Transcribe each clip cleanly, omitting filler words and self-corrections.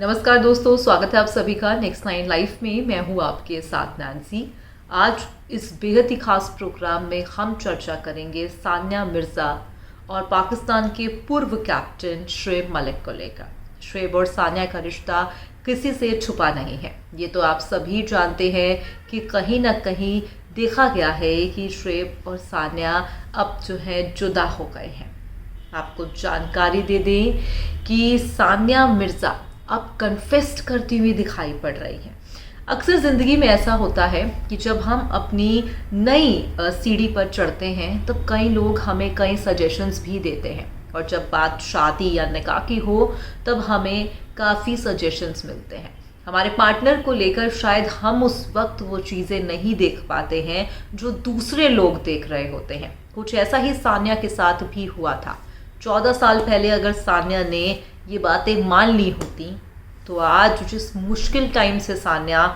नमस्कार दोस्तों, स्वागत है आप सभी का नेक्स्ट 9 लाइफ में। मैं हूँ आपके साथ नैन्सी। आज इस बेहद ही खास प्रोग्राम में हम चर्चा करेंगे सानिया मिर्ज़ा और पाकिस्तान के पूर्व कैप्टन शुएब मलिक को लेकर। शुएब और सानिया का रिश्ता किसी से छुपा नहीं है। ये तो आप सभी जानते हैं कि कहीं ना कहीं देखा गया है कि शुएब और सानिया अब जो है जुदा हो गए हैं। आपको जानकारी दे दें कि सानिया मिर्ज़ा अब कन्फेस्ट करती हुई दिखाई पड़ रही है। अक्सर ज़िंदगी में ऐसा होता है कि जब हम अपनी नई सीढ़ी पर चढ़ते हैं तो कई लोग हमें कई सजेशंस भी देते हैं, और जब बात शादी या निकाह की हो तब हमें काफ़ी सजेशंस मिलते हैं। हमारे पार्टनर को लेकर शायद हम उस वक्त वो चीज़ें नहीं देख पाते हैं जो दूसरे लोग देख रहे होते हैं। कुछ ऐसा ही सानिया के साथ भी हुआ था। 14 साल पहले अगर सानिया ने ये बातें मान ली होती तो आज जिस मुश्किल टाइम से सानिया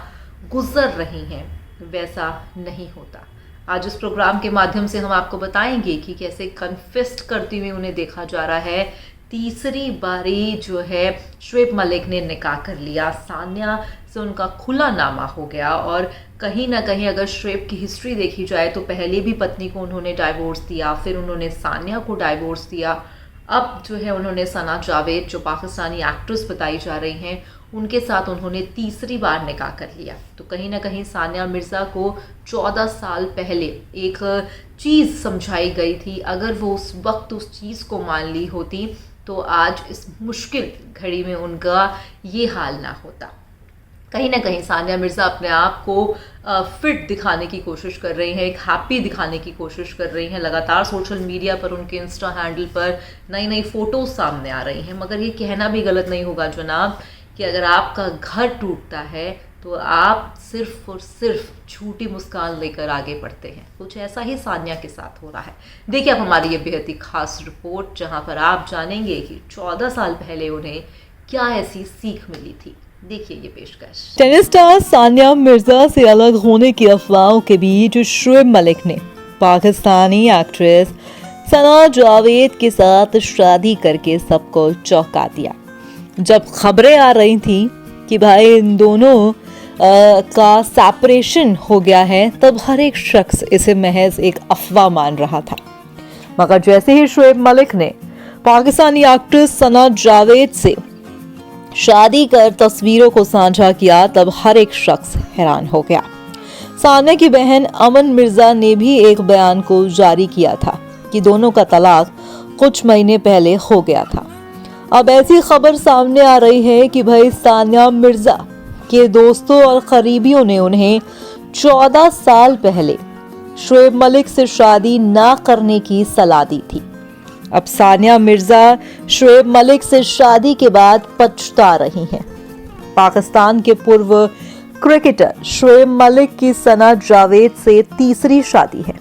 गुजर रही हैं वैसा नहीं होता। आज इस प्रोग्राम के माध्यम से हम आपको बताएंगे कि कैसे कन्फेस्ट करती हुई उन्हें देखा जा रहा है। तीसरी बारी जो है शुएब मलिक ने निकाह कर लिया, सानिया से उनका खुला नामा हो गया। और कहीं ना कहीं अगर शुएब की हिस्ट्री देखी जाए तो पहले भी पत्नी को उन्होंने डाइवोर्स दिया, फिर उन्होंने सानिया को डाइवोर्स दिया। अब जो है उन्होंने सना जावेद, जो पाकिस्तानी एक्ट्रेस बताई जा रही हैं, उनके साथ उन्होंने तीसरी बार निकाह कर लिया। तो कहीं ना कहीं सानिया मिर्ज़ा को 14 साल पहले एक चीज़ समझाई गई थी। अगर वो उस वक्त उस चीज़ को मान ली होती तो आज इस मुश्किल घड़ी में उनका ये हाल ना होता। कहीं ना कहीं सानिया मिर्ज़ा अपने आप को फिट दिखाने की कोशिश कर रही हैं, एक हैप्पी दिखाने की कोशिश कर रही हैं। लगातार सोशल मीडिया पर उनके इंस्टा हैंडल पर नई नई फ़ोटोज़ सामने आ रही हैं। मगर ये कहना भी गलत नहीं होगा जनाब कि अगर आपका घर टूटता है तो आप सिर्फ और सिर्फ झूठी मुस्कान लेकर आगे बढ़ते हैं। कुछ ऐसा ही सानिया के साथ हो रहा है। देखिए अब हमारी ये बेहद ही खास रिपोर्ट, जहाँ पर आप जानेंगे कि 14 साल पहले उन्हें क्या ऐसी सीख मिली थी। देखिए ये पेशकश। टेनिस स्टार सानिया मिर्जा से अलग होने की अफवाहों के बीच शुएब मलिक ने पाकिस्तानी एक्ट्रेस सना जावेद के साथ शादी करके सबको चौंका दिया। जब खबरें आ रही थी कि भाई इन दोनों का सेपरेशन हो गया है, तब हर एक शख्स इसे महज एक अफवाह मान रहा था। मगर जैसे ही शुएब मलिक ने पाकिस्तानी एक्ट्रेस सना जावेद से शादी कर तस्वीरों को साझा किया, तब हर एक शख्स हैरान हो गया। सानिया की बहन अमन मिर्जा ने भी एक बयान को जारी किया था कि दोनों का तलाक कुछ महीने पहले हो गया था। अब ऐसी खबर सामने आ रही है कि भाई सानिया मिर्जा के दोस्तों और करीबियों ने उन्हें 14 साल पहले शुएब मलिक से शादी ना करने की सलाह दी थी। अब सानिया मिर्जा शुएब मलिक से शादी के बाद पछता रही हैं। पाकिस्तान के पूर्व क्रिकेटर शुएब मलिक की सना जावेद से तीसरी शादी है।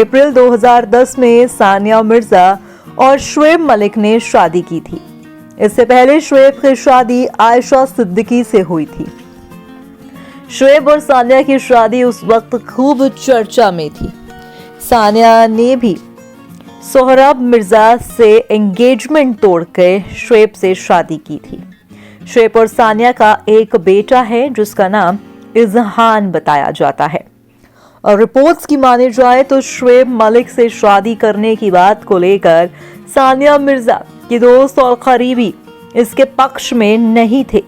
अप्रैल 2010 में सानिया मिर्जा और शुएब मलिक ने शादी की थी। इससे पहले शुएब की शादी आयशा सिद्दीकी से हुई थी। शुएब और सानिया की शादी उस वक्त खूब चर्चा में थी। सानिया ने भी सोहराब मिर्जा से एंगेजमेंट तोड़कर शुएब से शादी की थी। शुएब और सानिया का एक बेटा है जिसका नाम इज़हान बताया जाता है। और रिपोर्ट्स की माने जाए तो शुएब मलिक से शादी करने की बात को लेकर सानिया मिर्जा के दोस्त और करीबी इसके पक्ष में नहीं थे।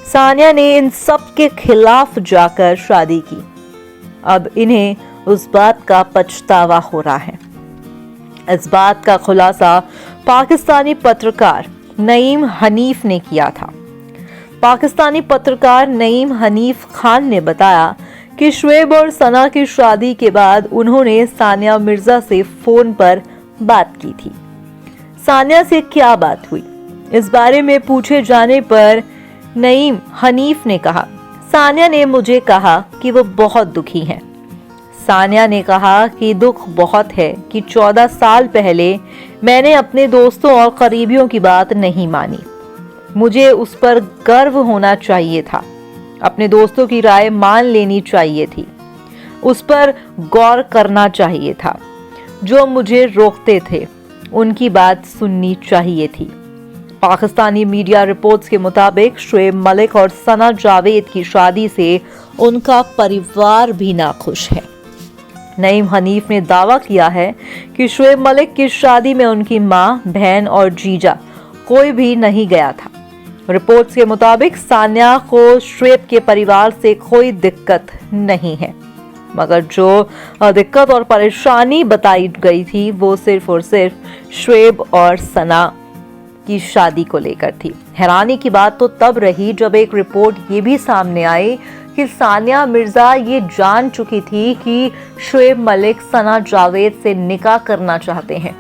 सानिया ने इन सब के खिलाफ जाकर शादी की। अब इन्हें उस बात का पछतावा हो रहा है। इस बात का खुलासा पाकिस्तानी पत्रकार नईम हनीफ ने किया था। पाकिस्तानी पत्रकार नईम हनीफ खान ने बताया कि शुएब और सना की शादी के बाद उन्होंने सानिया मिर्जा से फोन पर बात की थी। सानिया से क्या बात हुई, इस बारे में पूछे जाने पर नईम हनीफ ने कहा, सानिया ने मुझे कहा कि वो बहुत दुखी हैं। सानिया ने कहा कि दुख बहुत है कि 14 साल पहले मैंने अपने दोस्तों और करीबियों की बात नहीं मानी। मुझे उस पर गर्व होना चाहिए था, अपने दोस्तों की राय मान लेनी चाहिए थी, उस पर गौर करना चाहिए था। जो मुझे रोकते थे उनकी बात सुननी चाहिए थी। पाकिस्तानी मीडिया रिपोर्ट्स के मुताबिक शुएब मलिक और सना जावेद की शादी से उनका परिवार भी नाखुश है। नईम हनीफ ने दावा किया है कि शुएब मलिक की शादी में उनकी मां, बहन और जीजा कोई भी नहीं गया था। रिपोर्ट्स के मुताबिक सान्या को शुएब के परिवार से कोई दिक्कत नहीं है, मगर जो दिक्कत और परेशानी बताई गई थी वो सिर्फ और सिर्फ शुएब और सना की शादी को लेकर थी। हैरानी की बात तो तब रही जब एक रिपोर्ट ये भी सामने आई कि सानिया मिर्जा ये जान चुकी थी कि शुएब मलिक सना जावेद से निकाह करना चाहते हैं,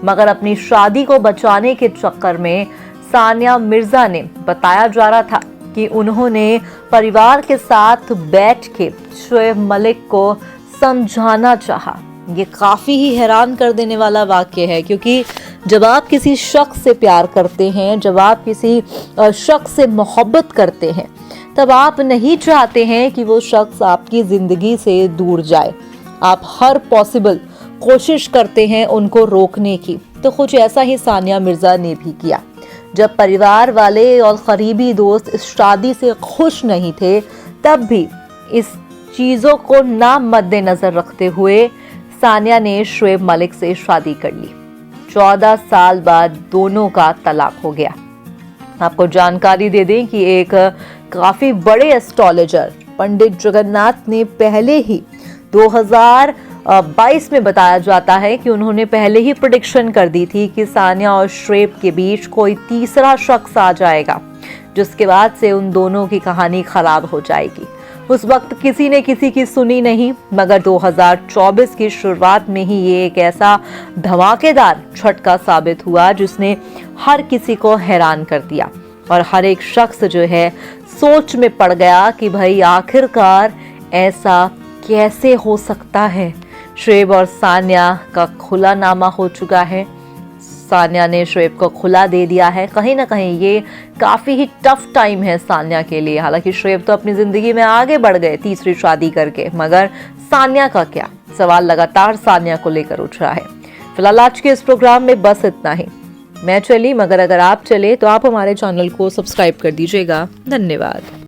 मगर अपनी शादी को बचाने के चक्कर में सानिया मिर्जा ने बताया जा रहा था कि उन्होंने परिवार के साथ बैठ के शुएब मलिक को समझाना चाहा। ये काफ़ी ही हैरान कर देने वाला वाक्य है, क्योंकि जब आप किसी शख्स से प्यार करते हैं, जब आप किसी शख्स से मोहब्बत करते हैं, तब आप नहीं चाहते हैं कि वो शख्स आपकी ज़िंदगी से दूर जाए। आप हर पॉसिबल कोशिश करते हैं उनको रोकने की। तो कुछ ऐसा ही सानिया मिर्ज़ा ने भी किया। जब परिवार वाले और करीबी दोस्त इस शादी से खुश नहीं थे, तब भी इस चीज़ों को ना मद्देनज़र रखते हुए सानिया ने शुएब मलिक से शादी कर ली। 14 साल बाद दोनों का तलाक हो गया। आपको जानकारी दे दें कि एक काफ़ी बड़े एस्ट्रोलॉजर पंडित जगन्नाथ ने पहले ही 2022 में बताया जाता है कि उन्होंने पहले ही प्रेडिक्शन कर दी थी कि सानिया और शुएब के बीच कोई तीसरा शख्स आ जाएगा, जिसके बाद से उन दोनों की कहानी खराब हो जाएगी। उस वक्त किसी ने किसी की सुनी नहीं, मगर 2024 की शुरुआत में ही ये एक ऐसा धमाकेदार झटका साबित हुआ जिसने हर किसी को हैरान कर दिया और हर एक शख्स जो है सोच में पड़ गया कि भाई आखिरकार ऐसा कैसे हो सकता है। शुएब और सानिया का खुला नामा हो चुका है। सानिया ने शुएब को खुला दे दिया है। कहीं ना कहीं ये काफ़ी ही टफ टाइम है सानिया के लिए। हालांकि शुएब तो अपनी ज़िंदगी में आगे बढ़ गए तीसरी शादी करके, मगर सानिया का क्या? सवाल लगातार सानिया को लेकर उठ रहा है। फिलहाल आज के इस प्रोग्राम में बस इतना ही। मैं चली, मगर अगर आप चले तो आप हमारे चैनल को सब्सक्राइब कर दीजिएगा। धन्यवाद।